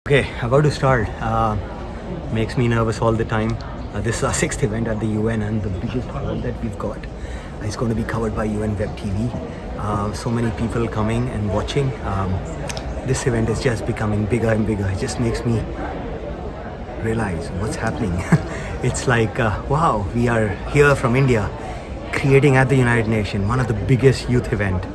Okay, about to start. Makes me nervous all the time. This is our sixth event at the UN, and the biggest hall that we've got is going to be covered by UN Web TV. So many people coming and watching. This event is just becoming bigger and bigger. It just makes me realize what's happening. It's like, wow, we are here from India, creating at the United Nations one of the biggest youth event.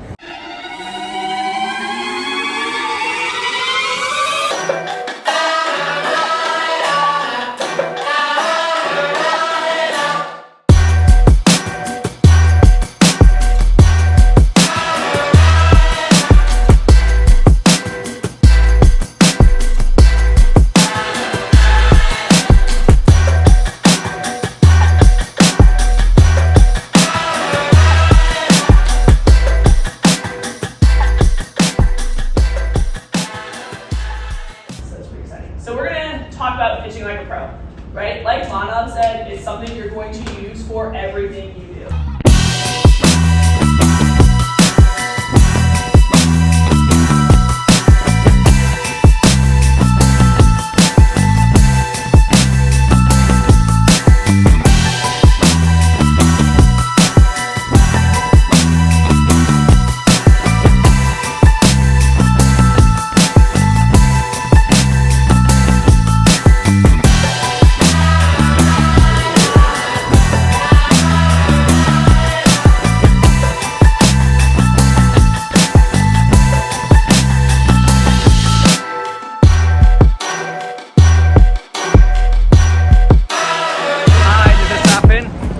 So we're going to talk about pitching like a pro, right? Like Manav said, it's something you're going to use for everything you do.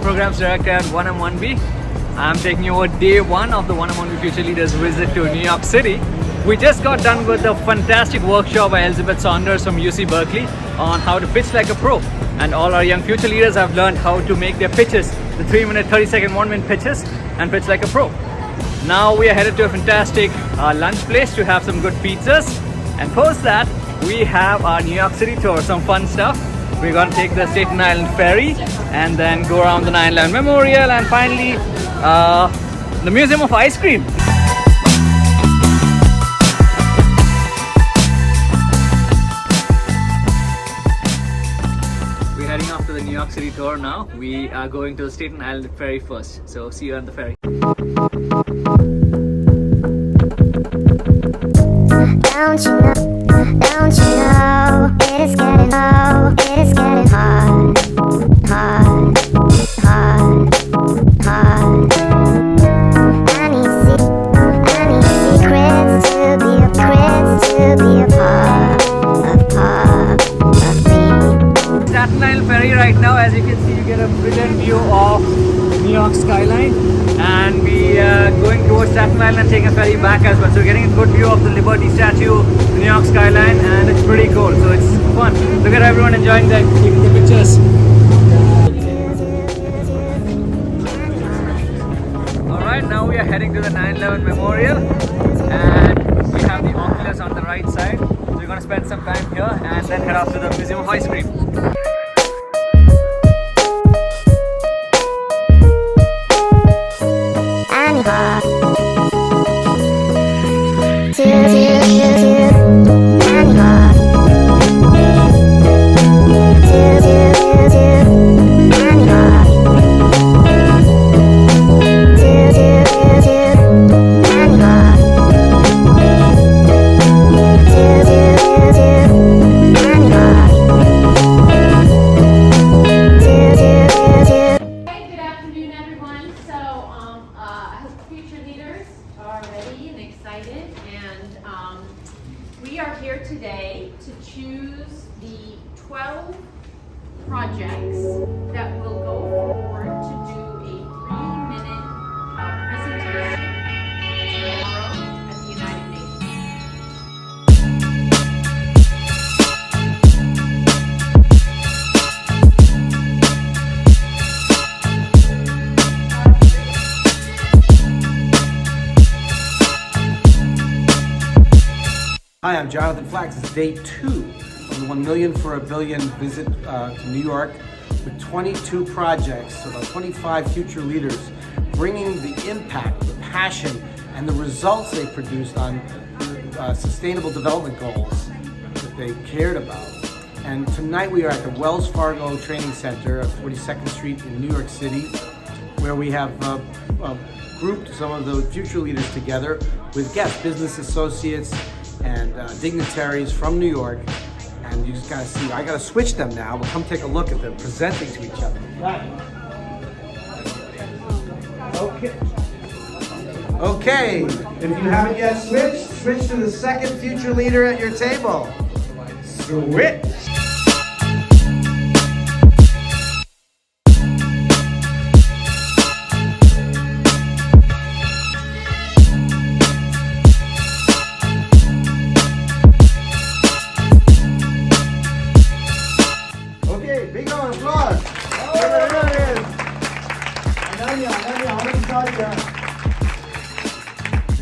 Programs Director at 1M1B. I'm taking you over day one of the 1M1B Future Leaders visit to New York City. We just got done with a fantastic workshop by Elizabeth Saunders from UC Berkeley on how to pitch like a pro. And all our young future leaders have learned how to make their pitches, the 3-minute, 30-second, 1-minute pitches, and pitch like a pro. Now we are headed to a fantastic lunch place to have some good pizzas. And post that, we have our New York City tour, some fun stuff. We're going to take the Staten Island ferry and then go around the 9/11 Memorial and finally the Museum of Ice Cream. We're heading off to the New York City tour now. We are going to the Staten Island ferry first. So see you on the ferry. Don't you know, it is getting hard, hard, hard. I need secrets to be a part of me. Staten Island ferry right now, as you can see, you get a brilliant view of New York skyline, and we are going towards Staten Island and taking a ferry back as well. So we're getting a good view of the Liberty Statue, the New York skyline, and it's pretty cool. So it's fun. Look at everyone enjoying that, taking the pictures. Alright, now we are heading to the 9/11 Memorial, and we have the Oculus on the right side. So we're going to spend some time here and then head off to the Museum of Ice Cream. We are here today to choose the 12 projects that will go forward to do a 3-minute presentation tomorrow at the United Hi, I'm Jonathan Flax. It's day 2 of the 1 Million for a Billion visit to New York with 22 projects, about 25 future leaders, bringing the impact, the passion, and the results they produced on sustainable development goals, the they cared about. And tonight we are at the Wells Fargo Training Center at 42nd Street in New York City, where we have grouped some of the future leaders together with guests, business associates, and dignitaries from New York. And you just gotta see, I gotta switch them now, but come take a look at them presenting to each other. Okay, if you haven't yet switch to the second future leader at your table. Switch! Okay, big round of applause. There it is. Ananya, how many stars you have?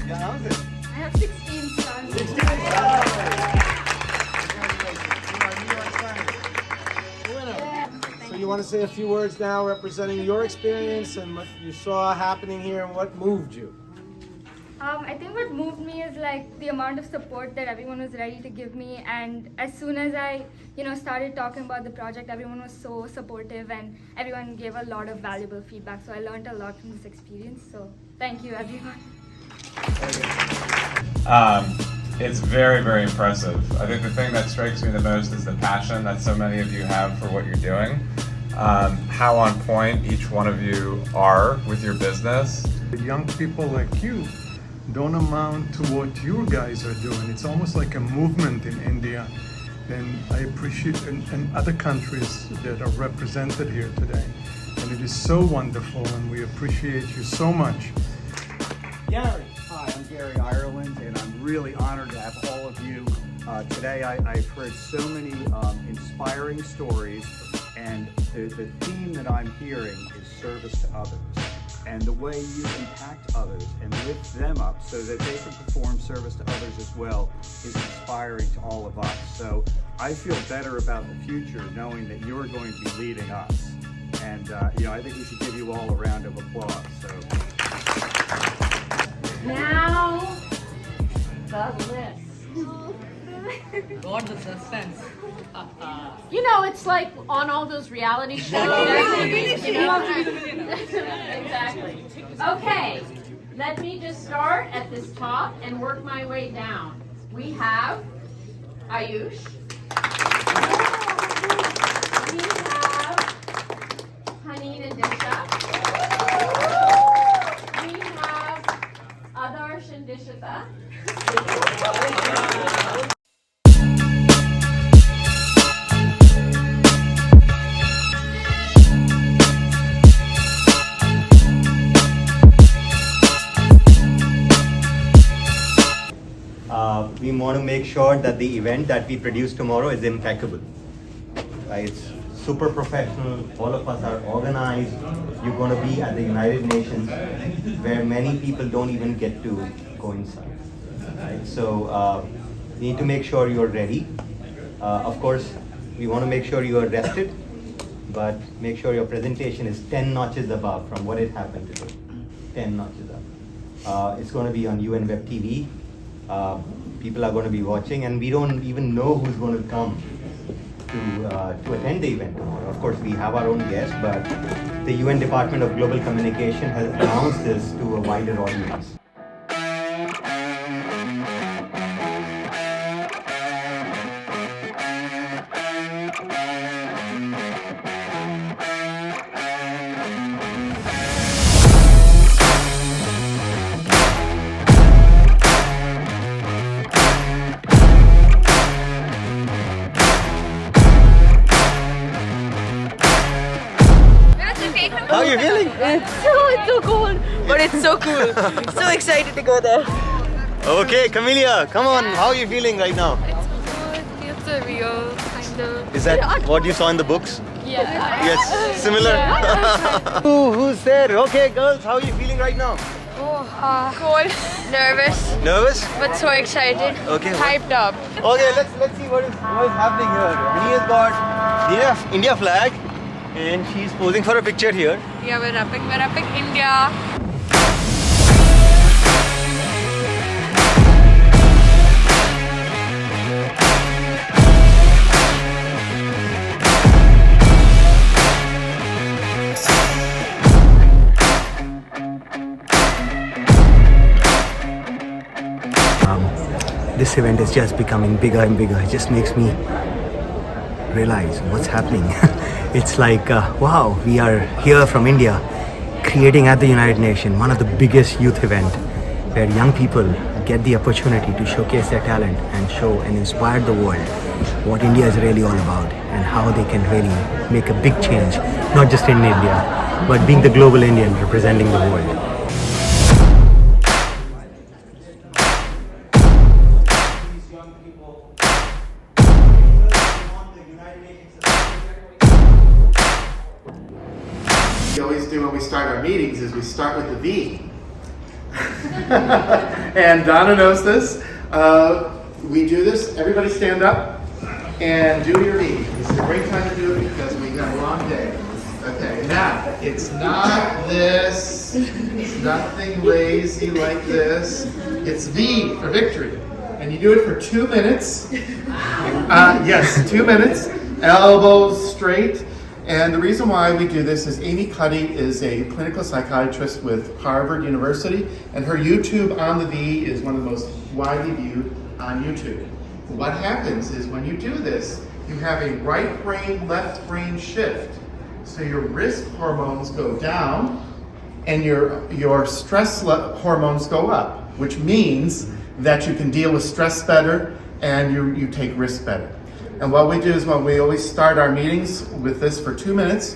I have 16 stars. 16 stars. So you want to say a few words now representing your experience and what you saw happening here and what moved you? I think what moved me is like the amount of support that everyone was ready to give me, and as soon as I started talking about the project, everyone was so supportive and everyone gave a lot of valuable feedback. So I learned a lot from this experience. So thank you, everyone. It's very, very impressive. I think the thing that strikes me the most is the passion that so many of you have for what you're doing. How on point each one of you are with your business. Young people like you don't amount to what you guys are doing. It's almost like a movement in India, and I appreciate and other countries that are represented here today. And it is so wonderful, and we appreciate you so much. Gary. Hi, I'm Gary Ireland, and I'm really honored to have all of you. Today I've heard so many inspiring stories, and the theme that I'm hearing is service to others. And the way you impact others and lift them up so that they can perform service to others as well is inspiring to all of us. So I feel better about the future knowing that you're going to be leading us. And I think we should give you all a round of applause. So. Now, the list. God, the suspense. It's like on all those reality shows. Exactly. Okay, let me just start at this top and work my way down. We have Ayush. We have Haneen and Disha. We have Adarsh and Dishita. We want to make sure that the event that we produce tomorrow is impeccable. It's super professional. All of us are organized. You're going to be at the United Nations, where many people don't even get to go inside. Right? So we need to make sure you're ready. Of course, we want to make sure you are rested, but make sure your presentation is 10 notches above from what it happened today. 10 notches up. It's going to be on UN Web TV. People are going to be watching, and we don't even know who's going to come to attend the event tomorrow. Of course, we have our own guests, but the UN Department of Global Communication has announced this to a wider audience. How are you feeling? It's so cold, but it's so cool. So excited to go there. Okay, Camellia, come on. How are you feeling right now? It's good. It's a real kind of. Is that what you saw in the books? Yeah. Yes, similar. Who's there? Okay, girls, how are you feeling right now? Cold, nervous, Nervous? but so excited. Okay. Hyped up. Okay, let's see what is happening here. He has got the India flag, and she's posing for a picture here. Yeah, we're rapping India. This event is just becoming bigger and bigger. It just makes me realize what's happening. It's like, wow, we are here from India, creating at the United Nations one of the biggest youth event where young people get the opportunity to showcase their talent and show and inspire the world what India is really all about and how they can really make a big change, not just in India, but being the global Indian representing the world. We always do when we start our meetings is we start with the V. And Donna knows this. We do this, everybody stand up and do your V. This is a great time to do it because we got a long day. Okay, now, it's not this, it's nothing lazy like this. It's V for victory. And you do it for 2 minutes. Yes, 2 minutes, elbows straight. And the reason why we do this is Amy Cuddy is a clinical psychiatrist with Harvard University, and her YouTube on the V is one of the most widely viewed on YouTube. What happens is when you do this, you have a right brain, left brain shift. So your risk hormones go down and your stress hormones go up, which means that you can deal with stress better and you take risk better. And what we do is when we always start our meetings with this for 2 minutes.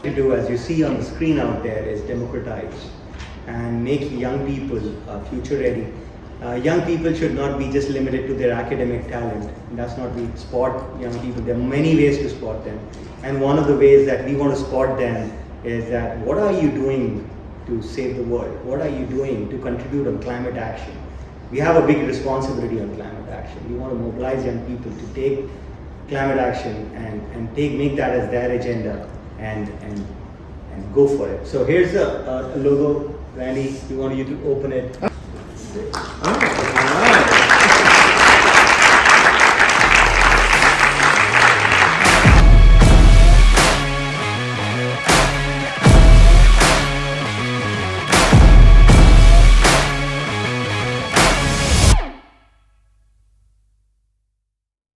To do, as you see on the screen out there, is democratize and make young people future ready. Young people should not be just limited to their academic talent. That's not we spot young people. There are many ways to spot them, and one of the ways that we want to spot them is that what are you doing to save the world? What are you doing to contribute on climate action? We have a big responsibility on climate action. We want to mobilize young people to take climate action and make that as their agenda. And go for it. So here's a logo. Randy, we want you to open it.